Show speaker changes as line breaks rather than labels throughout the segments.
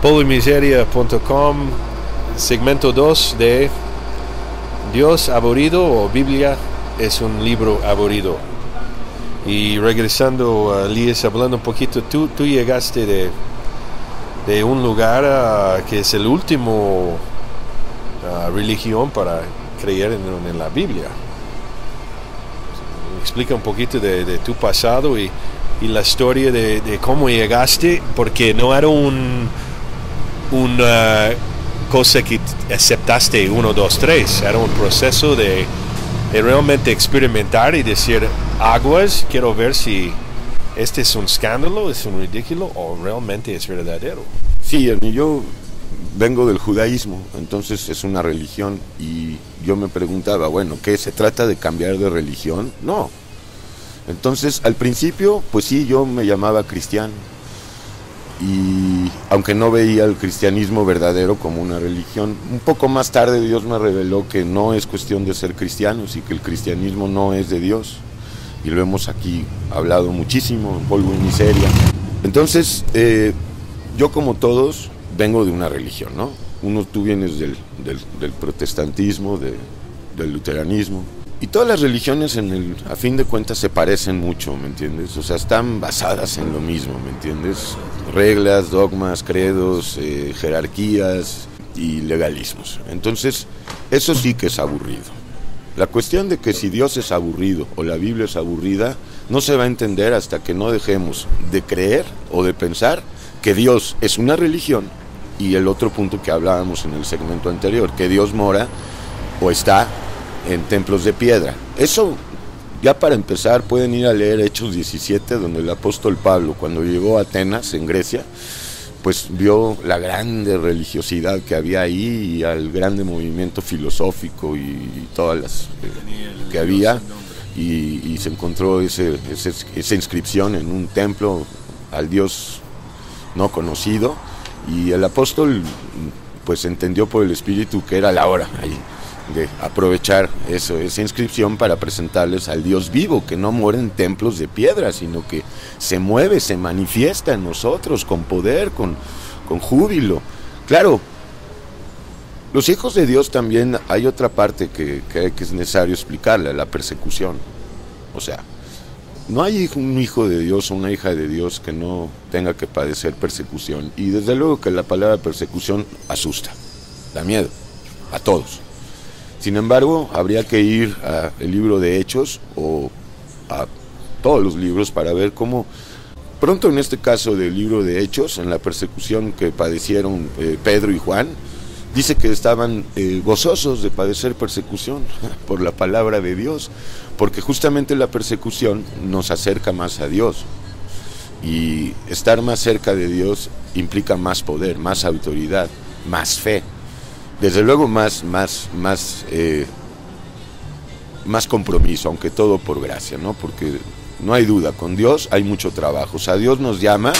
Polvoymiseria.com, segmento 2 de Dios aburrido o Biblia es un libro aburrido. Y regresando, Lies, hablando un poquito, tú llegaste de un lugar que es el último religión para creer en la Biblia. Explica un poquito de tu pasado y la historia de cómo llegaste, porque no era una cosa que aceptaste 1, 2, 3, era un proceso de realmente experimentar y decir, aguas, quiero ver si este es un escándalo, es un ridículo o realmente es verdadero.
Sí, yo vengo del judaísmo, entonces es una religión, y yo me preguntaba, bueno, ¿qué? ¿Se trata de cambiar de religión? No. Entonces, al principio, pues sí, yo me llamaba cristiano, y aunque no veía el cristianismo verdadero como una religión, un poco más tarde Dios me reveló que no es cuestión de ser cristianos y que el cristianismo no es de Dios, y lo hemos aquí hablado muchísimo, en Polvo y Miseria. Entonces, yo como todos vengo de una religión, ¿no? Tú vienes del protestantismo, del luteranismo, y todas las religiones a fin de cuentas se parecen mucho, ¿me entiendes? O sea, están basadas en lo mismo, ¿me entiendes? Reglas, dogmas, credos, jerarquías y legalismos. Entonces, eso sí que es aburrido. La cuestión de que si Dios es aburrido o la Biblia es aburrida no se va a entender hasta que no dejemos de creer o de pensar que Dios es una religión, y el otro punto que hablábamos en el segmento anterior, que Dios mora o está en templos de piedra. Eso, ya para empezar, pueden ir a leer Hechos 17, donde el apóstol Pablo, cuando llegó a Atenas, en Grecia, pues vio la grande religiosidad que había ahí y al grande movimiento filosófico y todas las que había, y se encontró esa inscripción en un templo al Dios no conocido, y el apóstol pues entendió por el Espíritu que era la hora ahí de aprovechar esa inscripción para presentarles al Dios vivo, que no muere en templos de piedra, sino que se mueve, se manifiesta en nosotros con poder, con júbilo. Claro, los hijos de Dios también hay otra parte que es necesario explicarla, la persecución. O sea, no hay un hijo de Dios o una hija de Dios que no tenga que padecer persecución, y desde luego que la palabra persecución asusta, da miedo a todos. Sin embargo, habría que ir al libro de Hechos o a todos los libros para ver cómo, pronto en este caso del libro de Hechos, en la persecución que padecieron Pedro y Juan, dice que estaban gozosos de padecer persecución por la palabra de Dios, porque justamente la persecución nos acerca más a Dios, y estar más cerca de Dios implica más poder, más autoridad, más fe. Desde luego más compromiso, aunque todo por gracia, ¿no? Porque no hay duda, con Dios hay mucho trabajo. O sea, Dios nos llama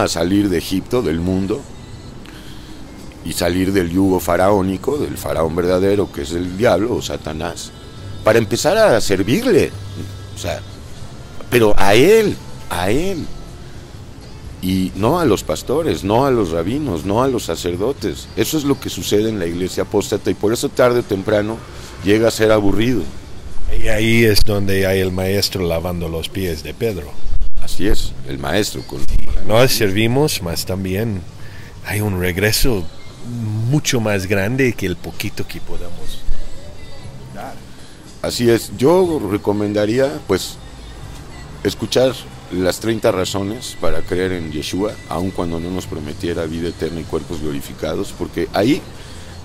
a salir de Egipto, del mundo, y salir del yugo faraónico, del faraón verdadero, que es el diablo o Satanás, para empezar a servirle, o sea, pero a él, y no a los pastores, no a los rabinos, no a los sacerdotes. Eso es lo que sucede en la iglesia apóstata, y por eso tarde o temprano llega a ser aburrido.
Y ahí es donde hay el maestro lavando los pies de Pedro.
Así es, el maestro.
Nos servimos, mas también hay un regreso mucho más grande que el poquito que podamos dar.
Así es, yo recomendaría pues escuchar las 30 razones para creer en Yeshua, aun cuando no nos prometiera vida eterna y cuerpos glorificados, porque ahí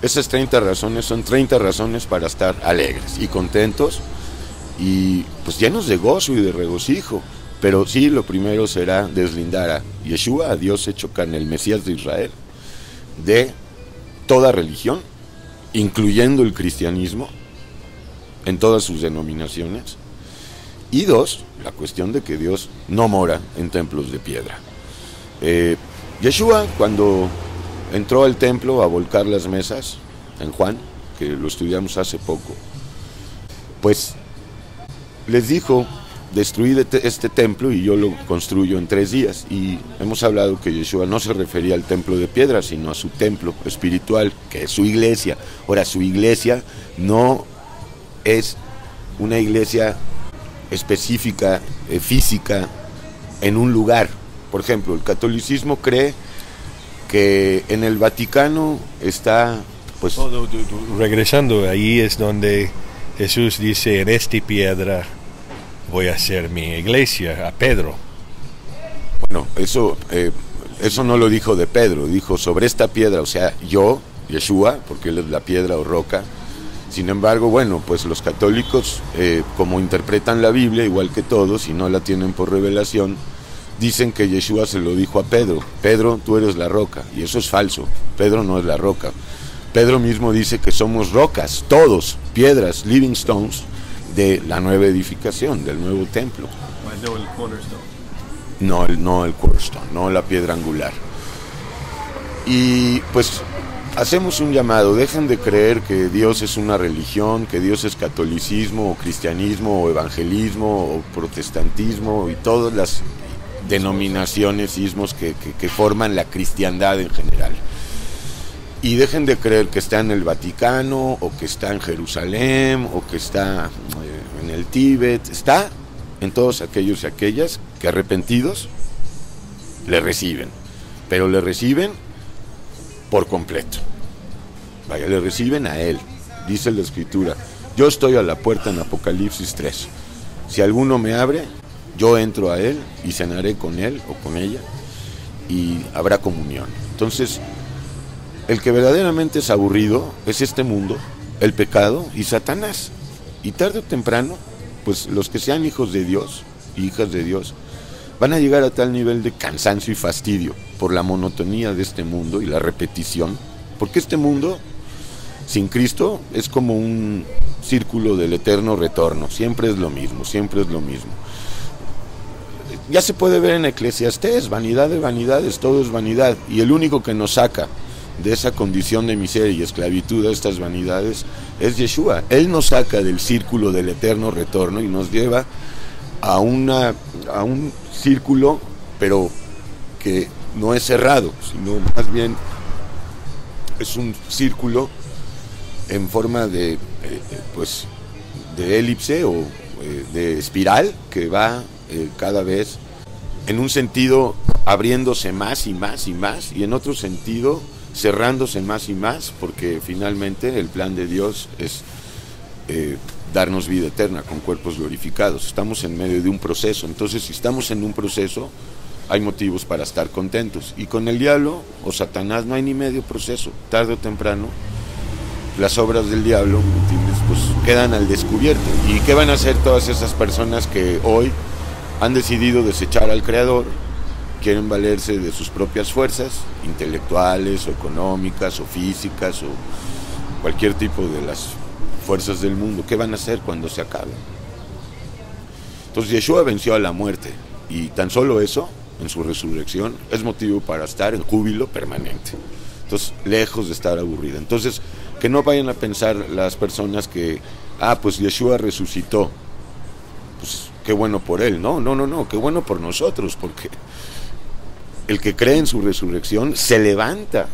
esas 30 razones son 30 razones para estar alegres y contentos y pues llenos de gozo y de regocijo. Pero sí, lo primero será deslindar a Yeshua, a Dios hecho carne, el Mesías de Israel, de toda religión, incluyendo el cristianismo, en todas sus denominaciones. Y dos, la cuestión de que Dios no mora en templos de piedra. Yeshua, cuando entró al templo a volcar las mesas, en Juan, que lo estudiamos hace poco, pues les dijo destruid este templo y yo lo construyo en 3 días. Y hemos hablado que Yeshua no se refería al templo de piedra, sino a su templo espiritual, que es su iglesia. Ahora, su iglesia no es una iglesia específica, física, en un lugar. Por ejemplo, el catolicismo cree que en el Vaticano está, pues...
Regresando, ahí es donde Jesús dice, en esta piedra voy a hacer mi iglesia, a Pedro.
Bueno, eso no lo dijo de Pedro, dijo sobre esta piedra, o sea, yo, Yeshua, porque él es la piedra o roca. Sin embargo, bueno, pues los católicos, como interpretan la Biblia, igual que todos, y no la tienen por revelación, dicen que Yeshua se lo dijo a Pedro: Pedro, tú eres la roca, y eso es falso. Pedro no es la roca. Pedro mismo dice que somos rocas, todos, piedras, living stones, de la nueva edificación, del nuevo templo.
No el cornerstone.
No el cornerstone, no la piedra angular. Y pues hacemos un llamado: dejen de creer que Dios es una religión, que Dios es catolicismo o cristianismo o evangelismo o protestantismo y todas las denominaciones, ismos que forman la cristiandad en general. Y dejen de creer que está en el Vaticano, o que está en Jerusalén, o que está en el Tíbet. Está en todos aquellos y aquellas que, arrepentidos, le reciben. Pero le reciben por completo. Vaya, le reciben a Él. Dice la Escritura: yo estoy a la puerta, en Apocalipsis 3. Si alguno me abre, yo entro a Él y cenaré con Él o con ella, y habrá comunión. Entonces, el que verdaderamente es aburrido es este mundo, el pecado y Satanás. Y tarde o temprano, pues los que sean hijos de Dios y hijas de Dios van a llegar a tal nivel de cansancio y fastidio por la monotonía de este mundo y la repetición, porque este mundo sin Cristo es como un círculo del eterno retorno. Siempre es lo mismo, siempre es lo mismo. Ya se puede ver en Eclesiastés: vanidad de vanidades, todo es vanidad. Y el único que nos saca de esa condición de miseria y esclavitud a estas vanidades es Yeshua. Él nos saca del círculo del eterno retorno y nos lleva a un círculo, pero que no es cerrado, sino más bien es un círculo en forma de elipse o de espiral, que va cada vez en un sentido abriéndose más y más y más, y en otro sentido cerrándose más y más, porque finalmente el plan de Dios es darnos vida eterna con cuerpos glorificados. Estamos en medio de un proceso. Entonces, si estamos en un proceso, hay motivos para estar contentos. Y con el diablo o Satanás no hay ni medio proceso. Tarde o temprano, las obras del diablo, ¿entiendes?, pues quedan al descubierto. ¿Y qué van a hacer todas esas personas que hoy han decidido desechar al Creador? Quieren valerse de sus propias fuerzas intelectuales o económicas o físicas o cualquier tipo de las fuerzas del mundo. ¿Qué van a hacer cuando se acabe? Entonces Yeshua venció a la muerte, y tan solo eso, en su resurrección, es motivo para estar en júbilo permanente. Entonces, lejos de estar aburrida. Entonces, que no vayan a pensar las personas que, pues Yeshua resucitó, pues qué bueno por él. No, qué bueno por nosotros, porque el que cree en su resurrección se levanta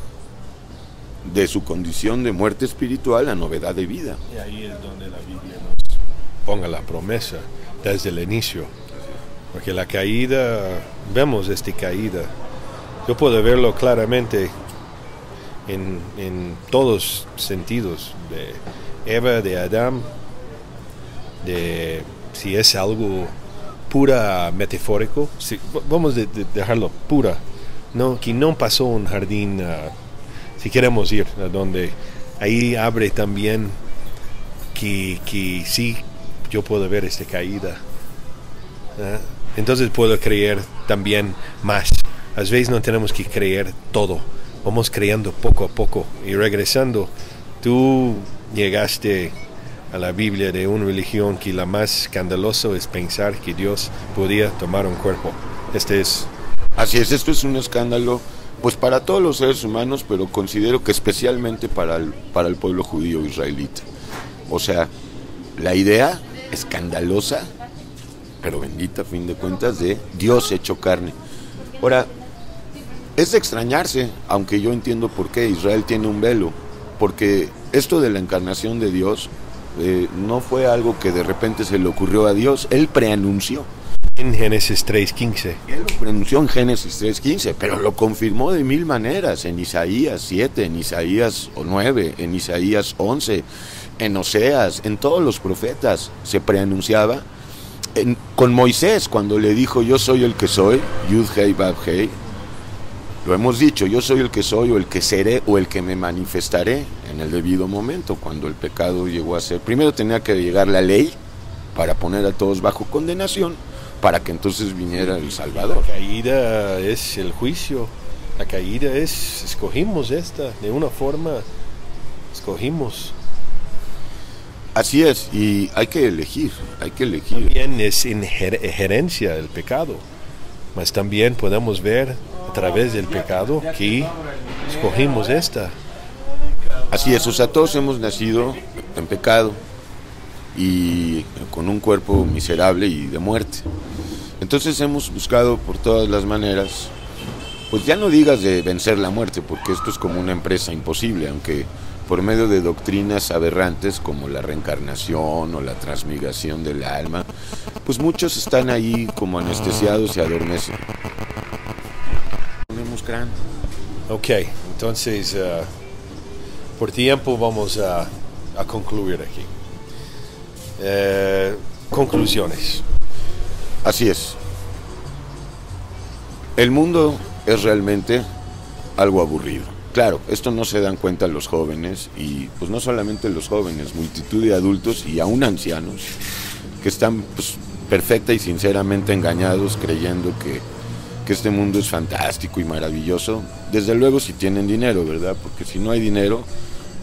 de su condición de muerte espiritual a novedad de vida.
Y ahí es donde la Biblia nos ponga la promesa desde el inicio. Porque la caída, vemos esta caída. Yo puedo verlo claramente en todos sentidos. De Eva, de Adán, de si es algo pura metafórico, vamos a dejarlo pura, no, que no pasó un jardín, si queremos ir a donde ahí abre también que sí, yo puedo ver esta caída, entonces puedo creer también más. A veces no tenemos que creer todo, vamos creyendo poco a poco. Y regresando, tú llegaste a la Biblia de una religión que la más escandalosa es pensar que Dios podía tomar un cuerpo.
Así es, esto es un escándalo, pues para todos los seres humanos, pero considero que especialmente para el pueblo judío israelita. O sea, la idea escandalosa pero bendita a fin de cuentas, de Dios hecho carne. Ahora, es de extrañarse, aunque yo entiendo por qué Israel tiene un velo, porque esto de la encarnación de Dios no fue algo que de repente se le ocurrió a Dios, Él preanunció.
En Génesis 3:15.
Él lo pronunció en Génesis 3:15, pero lo confirmó de mil maneras, en Isaías 7, en Isaías 9, en Isaías 11, en Oseas, en todos los profetas se preanunciaba. Con Moisés, cuando le dijo, yo soy el que soy, Yud Hei Vav Hei, lo hemos dicho, yo soy el que soy, o el que seré, o el que me manifestaré en el debido momento, cuando el pecado llegó a ser. Primero tenía que llegar la ley para poner a todos bajo condenación, para que entonces viniera el Salvador.
La caída es el juicio, la caída es, escogimos esta, de una forma, escogimos.
Así es, y hay que elegir.
También es injerencia el pecado, mas también podemos ver a través del pecado que escogimos esta.
Así es, o sea, todos hemos nacido en pecado y con un cuerpo miserable y de muerte. Entonces hemos buscado por todas las maneras, pues ya no digas de vencer la muerte, porque esto es como una empresa imposible, aunque por medio de doctrinas aberrantes como la reencarnación o la transmigración del alma, pues muchos están ahí como anestesiados y adormecen. Ponemos cráneo.
Ok, entonces por tiempo vamos a concluir aquí. Conclusiones.
Así es. El mundo es realmente algo aburrido. Claro, esto no se dan cuenta los jóvenes, y pues no solamente los jóvenes, multitud de adultos y aún ancianos que están pues, perfecta y sinceramente engañados creyendo que este mundo es fantástico y maravilloso. Desde luego si tienen dinero, ¿verdad? Porque si no hay dinero,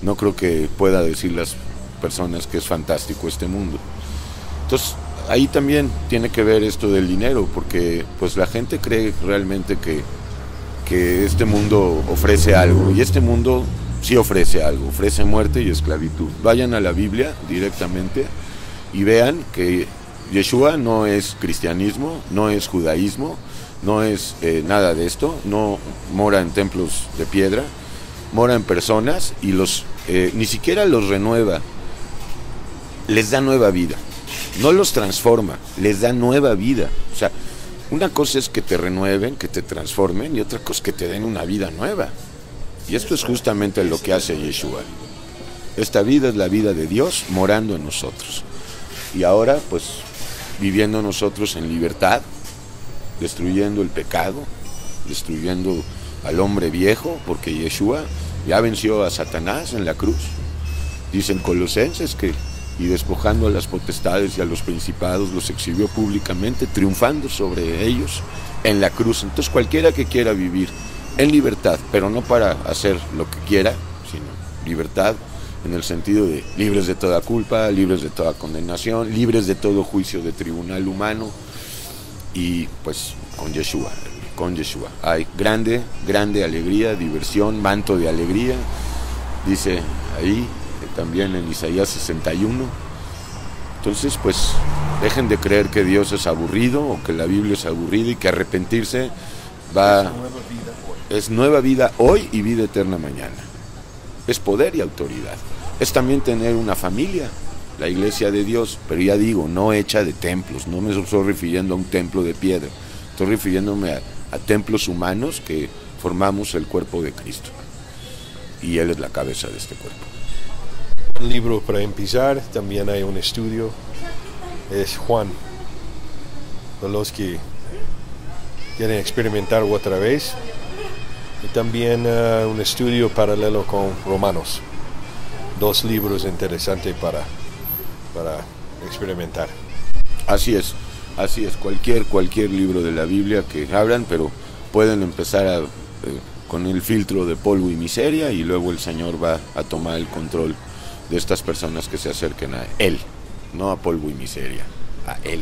no creo que pueda decir las personas que es fantástico este mundo. Entonces, ahí también tiene que ver esto del dinero, porque pues la gente cree realmente que este mundo ofrece algo, y este mundo sí ofrece algo, ofrece muerte y esclavitud. Vayan a la Biblia directamente y vean que Yeshua no es cristianismo, no es judaísmo, no es nada de esto, no mora en templos de piedra, mora en personas y ni siquiera los renueva, les da nueva vida. No los transforma, les da nueva vida. O sea, una cosa es que te renueven, que te transformen, y otra cosa es que te den una vida nueva. Y esto es justamente lo que hace Yeshua. Esta vida es la vida de Dios morando en nosotros. Y ahora, pues, viviendo nosotros en libertad, destruyendo el pecado, destruyendo al hombre viejo, porque Yeshua ya venció a Satanás en la cruz. Dicen Colosenses que y despojando a las potestades y a los principados los exhibió públicamente, triunfando sobre ellos en la cruz. Entonces cualquiera que quiera vivir en libertad, pero no para hacer lo que quiera, sino libertad en el sentido de libres de toda culpa, libres de toda condenación, libres de todo juicio de tribunal humano, y pues con Yeshua hay grande alegría, diversión, manto de alegría, dice ahí también en Isaías 61. Entonces pues dejen de creer que Dios es aburrido o que la Biblia es aburrida, y que arrepentirse es nueva vida hoy y vida eterna mañana. Es poder y autoridad. Es también tener una familia, la iglesia de Dios, pero ya digo, no hecha de templos. No me estoy refiriendo a un templo de piedra, estoy refiriéndome a templos humanos que formamos el cuerpo de Cristo, y Él es la cabeza de este cuerpo.
Un libro para empezar, también hay un estudio, es Juan, de los que quieren experimentar otra vez, y también un estudio paralelo con Romanos. 2 libros interesantes para experimentar.
Así es, cualquier libro de la Biblia que abran, pero pueden empezar con el filtro de polvo y miseria, y luego el Señor va a tomar el control de estas personas que se acerquen a Él, no a polvo y miseria, a Él.